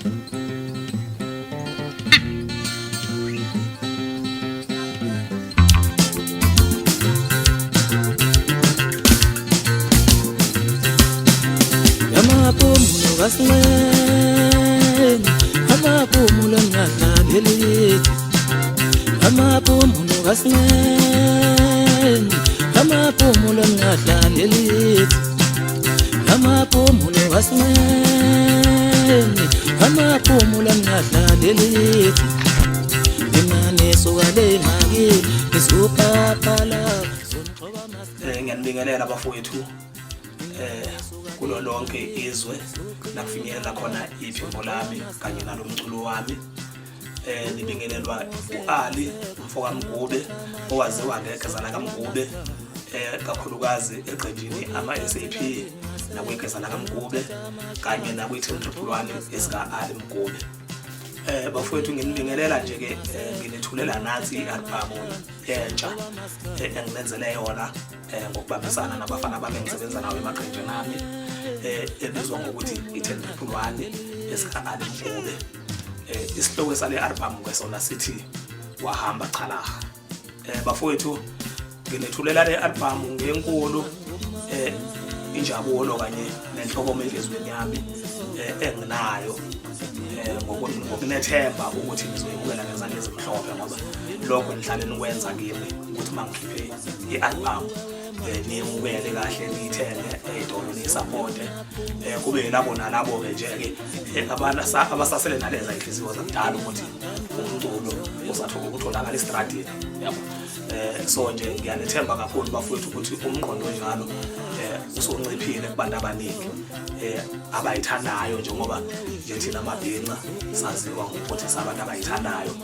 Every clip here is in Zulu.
Amaphumulo kaSingweni, amaphumulo ngadlalelithi. Amaphumulo kaSingweni, amaphumulo ngadlalelithi. Amaphumulo kaSingweni, amaphumulo ngadlalelithi. Imane suka le ngakini isupaphala sonqoba master. Ngiyanibingelela bafowethu kulo lonke izwe lakufinyelela khona iphimbo lami kanye nalomculo wami. Libingelelwa uAli Mfoka Mgube owaziwa ngegezana kaMgube kakhulukazi eqenjini ama-SAP nakwigezana kaMgube kanye nakwi-1011 esika-Ali Mgube. Bafowethu nginibingelela nje ke nginethulela nathi i-albamu entsha enginenzele yona ngokubambisana nabafana bami engisebenza nawo emaqenjini ami ebizwa ngokuthi i-1011 esika-Ali Mgube. Isihloko sale album kwesona sithi wahamba chalaha. Bafowethu nginethulela le album ngenkulu injabulo kanye nenhlokomo enhlizweni yami enginayo ngokunethemba ukuthi ngizoyibukela ngezandla ezimhlophe ngoba lokho nihlale nikwenza kimi ukuthi mangikhiphe i-album niyibukele kahle niyithenge ey'tolo niyisaphote kube labo nalabo ke nje ke abasasele naleza inhliziyo zakudala ukuthi umculo uzathola ukutholakala estradini yabo. So nje ngiyanethemba kakhulu bafowethu ukuthi umqondo njalo usunciphile kubantu abaningi abayithandayo njengoba nje thina amabhinqa saziwa ukuthi sabantu abayithandayo.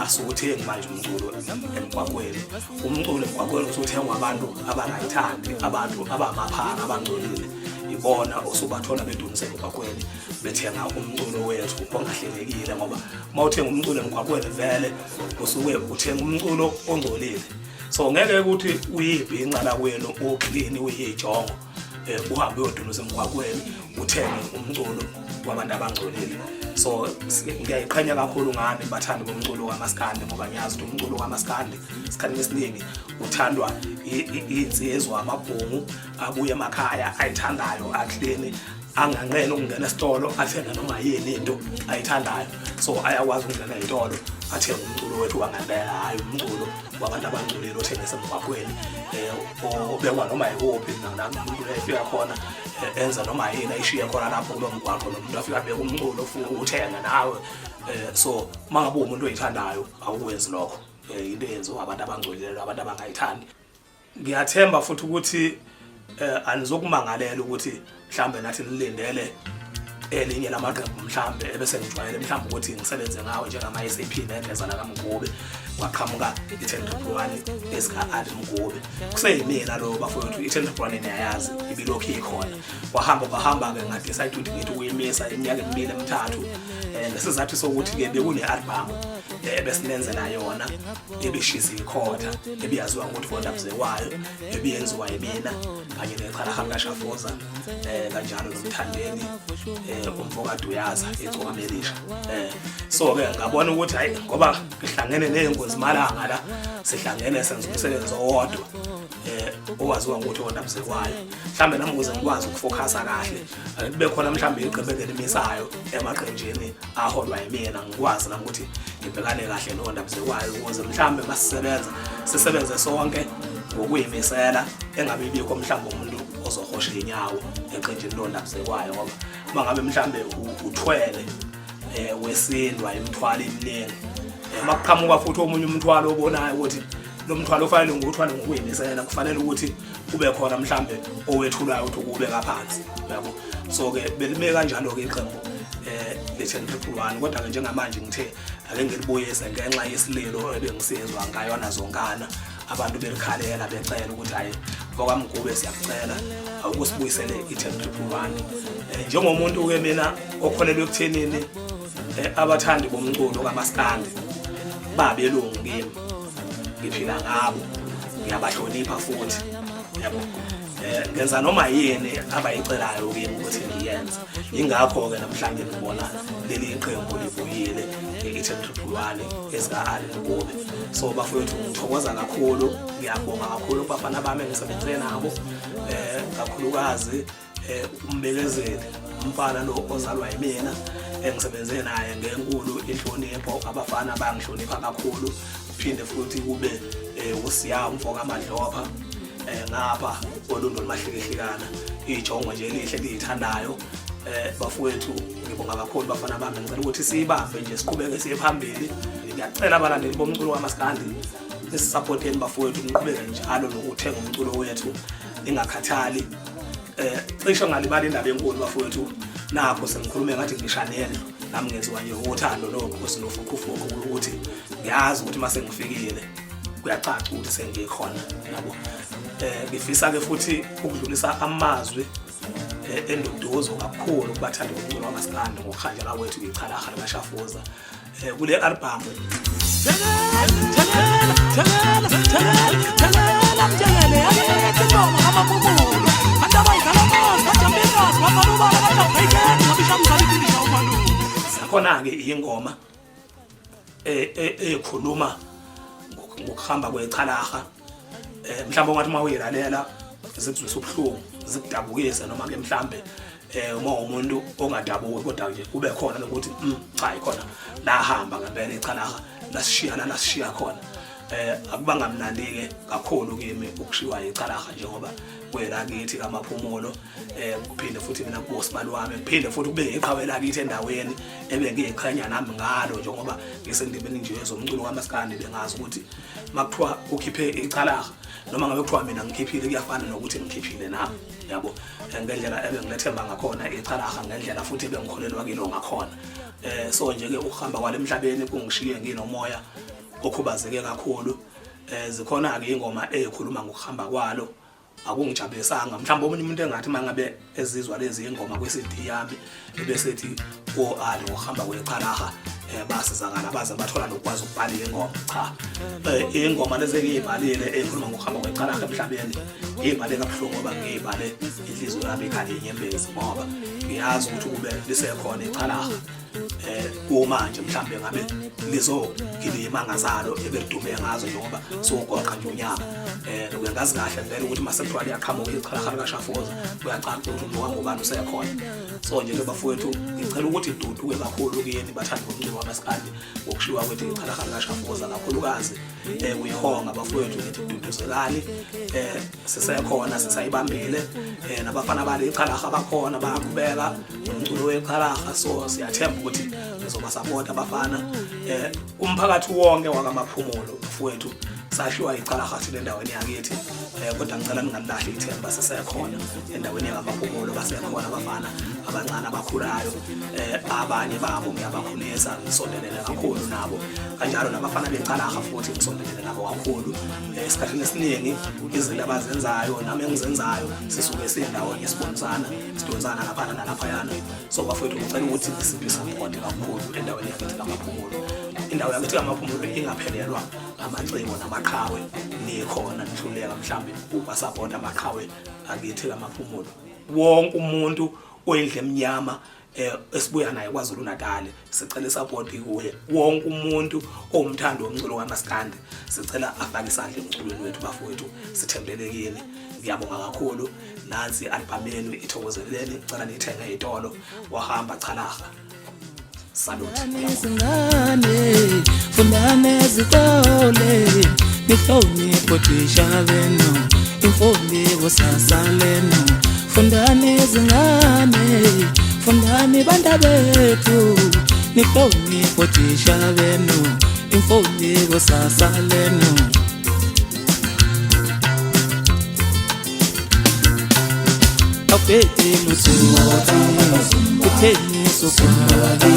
Asukuthengi manje umculo emgwaqweni. Umculo emgwaqweni usuthengwa abantu abangayithandi, abantu abamaphanga abangcolile. Ibona osubathola bedumisa emgwaqweni bethenga umculo wethu ongahlelekile ngoba mawuthenga umculo emgwaqweni vele usuke uthenga umculo ongcolile. So ngeke ukuthi uyibhinqa la kwenu uclean uyijongo uhambe uyodumisa emgwaqweni uthenge umculo wabantu abangcolile. So ngiyayiqhenya kakhulu ngani bathandi bomculo kaMaskandi ngoba ngiyazi ukuthi umculo kaMaskandi isikhathi esiningi uthandwa insizwa amabhungu abuye emakhaya ayithandayo aclean anganqena ukungena esitolo athenge noma yini into ayithandayo. So ayakwazi ukungena ezitolo athenga umculo wethu wangempela, hayi umculo wabantu abangcolile othengisa emgwaqweni obekwa noma yikuphi umuntu efika khona enza noma yini ayishiya khona lapho kulo mgwaqo nomuntu afika abeka umculo ufuna ukuthenga nawe. So mangabe umuntu oyithandayo awukwenzi lokho into eyenziwa abantu abangcolile abantu abangayithandi. Ngiyathemba futhi ukuthi anizokumangalela ukuthi mhlambe nathi nilindele elinye lamaqembu mhlambe ebese ngijwayele mhlambe ukuthi ngisebenze ngawo njengama-SAP negezana kaMgube kwaqhamuka i-1011 esika-Ali Mgube. Kuseyimina lo bafowethu i-1011 niyayazi ibilokhu ikhona. Wahamba-ke ngadecide ukuthi ngithi ukuyimisa iminyaka emibili emithathu ngesizathu sokuthi ke bekune-album ebesinenzela yona ebeshisa ikhotha ebiyaziwa ngokuthi Vondabze kwayo ebiyenziwa yimina kanye neChalahaga Shafoza kanjalo noMthandeni umfoka Duyaza eCoka Melisha. So ke ngabona ukuthi hayi ngoba ngihlangene nengozi malanga la sihlangene senza umsebenzi owodwa owaziwa ngokuthi Vondabze kwayo mhlambe nami ukuze ngikwazi ukufocusa kahle kube khona mhlambe iqembu elimisayo emaqenjini aholwa yimina ngikwazi nami ukuthi ngibhekane kahle noVondabze kwayo ukuze mhlambe masisebenza sisebenze sonke ngokuyimisela engabe bikho mhlambe umuntu ozohosha inyawo eqenjini loVondabze kwayo ngoba mangabe mhlambe uthwele wesindwa imithwalo eminingi makuqhamuka futhi omunye umthwalo obonayo ukuthi lo mthwalo ofanele ngokuthwala ngokuyimisela kufanele ukuthi kube khona mhlambe owethulayo ukuthi ukubeka phansi yabo. So ke belime kanjalo ke iqembu le-1011 kodwa ke njengamanje ngithe ake ngilibuyise ngenxa yesililo ebengisizwa ngayona zonkana abantu belikhalela becela ukuthi hayi ngokwamgube siyakucela awukusibuyisele i-1011 njengomuntu ke mina okholelwe ekuthenini abathandi bomculo kaMaskandi babelungu kimi ngiphila ngabo ngiyabahlonipha futhi yabo ngenza noma yini abayicelayo kimi ukuthi ngiyenze. Ingakho ke namhlanje ngibona leli iqembu livuyile i-10-1 ezika-Ali Ngubane. So bafowethu ngithokoza kakhulu, ngiyabonga kakhulu kubafana bami engisebenze nabo, kakhulukazi umbekezeli umfana lo ozalwa yimina engisebenze naye ngenkulu inhlonipho. Abafana bangihlonipha kakhulu, phinde futhi kube uSiya umfoka Madlopha ngapha olundo limahlekehlekana ijongo nje elihle liyithandayo. Bafowethu ngibonga kakhulu bafana bami, ngicela ukuthi siyibambe nje siqhubeke siye phambili. Ngiyacela abalandeli bomculo kaMaskandi nisupporteni bafowethu, niqhubeke njalo nokuthenga umculo wethu ingakhathali. Cishe ngalibala indaba enkulu bafowethu, nakho sengikhulume ngathi ngishanele nami ngenziwa nje uthando nokhosi nofuqufuqu ukuthi ngiyazi ukuthi mase ngifikile kuyacaca ukuthi sengikhona yabo. Ngifisa ke futhi ukudlulisa amazwi enduduzo kakhulu kubathanda umculo kaMaskandi ngokuhanjela kwethu ichalaha lamashafuza kule album. Sakhona-ke ingoma ekhuluma ngokuhamba kwechalaha, mhlawumbe ungathi uma uyilalela zikuzwisa ubuhlungu, zikudabukise, noma ke mhlawumbe uma umuntu ongadabuki kodwa nje kube khona lokuthi cha ikhona la hamba ngempela echalaha lasishiya khona. Akubanga mnandi-ke kakhulu kimi ukushiwa icalaha njengoba kwela kithi kaMaphumulo, kuphinde futhi mina kubosibali wami, kuphinde futhi kube iqhawe lakithi endaweni ebengiyiqhenya nami ngalo njengoba ngisendibeni nje yezomculo kaMaskandi. Bengazi ukuthi makuthiwa ukhiphe icalaha noma ngabe kuthiwa mina ngikhiphile kuyafana nokuthi ngikhiphile nami yabo, ngendlela ebengilethemba ngakhona icalaha, ngendlela futhi ebengikholelwa kilo ngakhona. So nje-ke ukuhamba kwale emhlabeni kungishiye nginomoya okhubazeke kakhulu. Zikhona-ke ingoma ekhuluma ngokuhamba kwalo, akungijabulisanga. Mhlawumbe omunye umuntu engathi mangabe ezizwa lezi ingoma kwi-CD yami ebesethi o-Ali ngokuhamba kwechalaha basizakala baze bathola nokwazi ukubhala ingoma. Cha, ingoma lezi engiyibhalile ekhuluma ngokuhamba kwechalaha emhlabeni ngiyibhale kabuhlungu ngoba ngiyibhale inhliziyo yami ikhali inyembezi, ngoba ngiyazi ukuthi kube lisekhona ichalaha kumanje mhlambe ngabe lizogilima ngazalo ebelidume ngazo njengoba sogoqa nje unyaka. Ngiyazi kahle vele ukuthi masekuthiwa liyaqhamuka ichalaha likaShafuza kuyacaca ukuthi umuntu wangubani usekhona. So nje ke bafowethu ngicela ukuthi iduduke kakhulu kuyeni bathanda umculo kaMaskandi ngokushiwa kwethu ichalaha likaShafuza, kakhulukazi uyihonga bafowethu ngithi duduzelani, sisekhona sisayibambile, nabafana bale ichalaha abakhona bayaqhubeka umculo wechalaha. So siyathemba ukuthi ngizoba support abafana, umphakathi wonke wakaMaphumulo bafowethu sashiwa icalaha thina endaweni yakithi, kodwa ngicela ningalilahli ithemba, sisekhona endaweni yakaMaphumulo, basekhona abafana abancane abakhulayo, abanye babo ngiyabakhulisa, ngisondelene kakhulu nabo, kanjalo nabafana becalaha futhi ngisondelene nabo kakhulu. Esikhathini esiningi izinto abazenzayo nami engizenzayo sisuke sindawonye sibonisana sidonsana laphana nalaphayana. So bafowethu ngicela ukuthi nisiphe support kakhulu endaweni yakithi kaMaphumulo. Indawo yakithi kaMaphumulo ingaphelelwa amacebo namaqhawe, nikhona nihluleka mhlambe ukubasupport amaqhawe akithi kaMaphumulo. Wonke umuntu oyindle emnyama esibuya naye kwaZulu Natal sicela support kuye. Wonke umuntu owumthando womculo kaMaskandi sicela afake isandla emculweni wethu bafowethu, sithembele kini. Ngiyabonga kakhulu, nansi i-album yenu ithokozeleni, ngicela niyithenge ezitolo wahamba chalaha. Salute. Fundane ezitole nifoni potisha beno infoni kusasaleno. Fundane ezingane, fundane bandabethu nifoni potisha beno infoni kusasaleno. Apete lusuti uteni sokwabi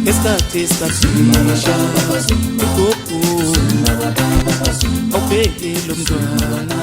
eskati skashisha ukoku apete lumdwana